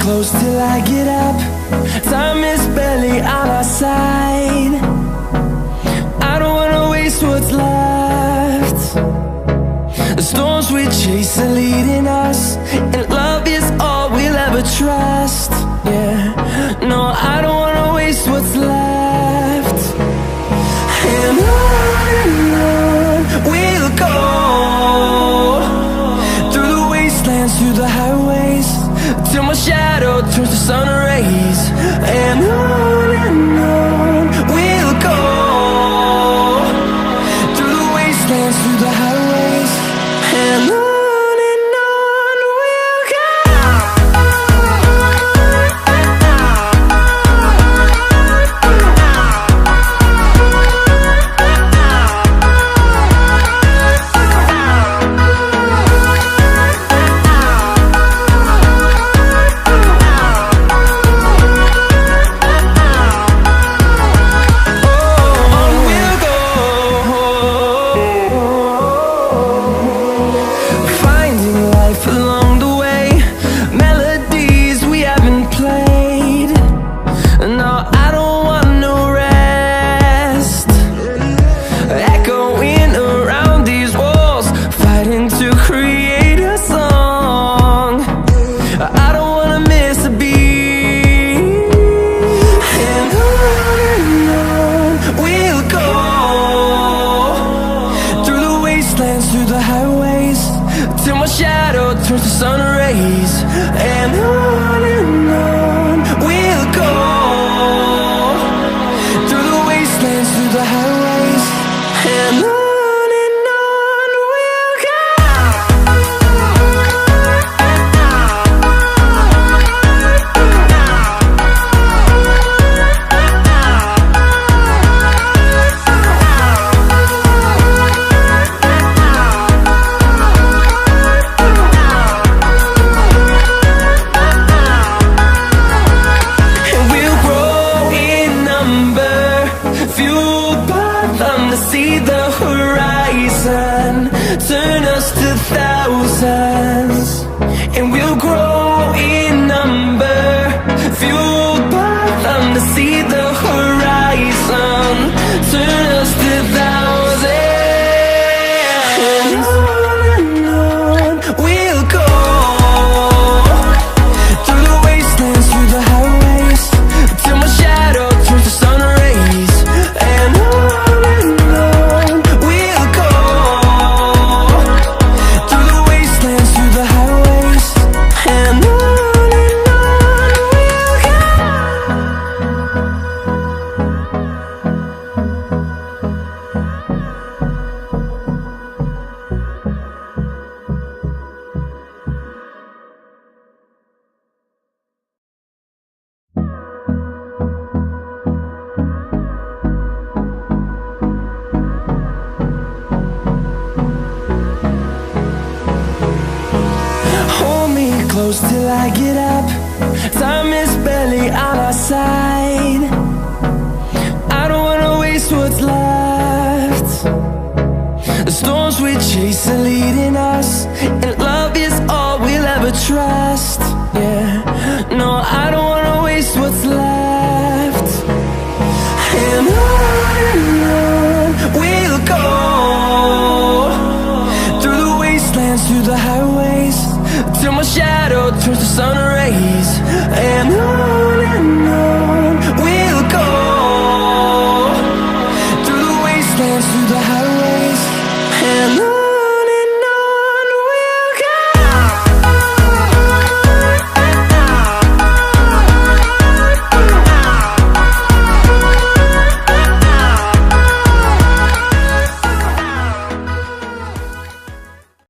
close till I get up. Time is barely on our side. I don't wanna waste what's left. The storms we chase are leading us, and love is all we'll ever trust. Yeah, no, I don't wanna waste what's left. And on we'll go, through the wastelands, through the highways, till my shadow turns to sun rays. And on we'll go, through the wastelands, through the highways, and on. Through the highways, till my shadow turns to sun rays. And on we'll go, through the wastelands, through the highways, and on we'll go. See the horizon turn us to thousands, and we'll grow in number, fueled by them. To see the horizon turn us to thousands, and on we'll go, through the wastelands, through the highways, till my shadow turns to sun rays. And close till I get up. Time is barely on our side. I don't wanna waste what's left. The storms we chase are leading us, and love is all we'll ever trust. Yeah, no, I don't wanna waste what's left. And on we'll go, through the wastelands, through the highways, till my shadow turns to sun rays. And on we'll go, through the wastelands, through the highways, and on.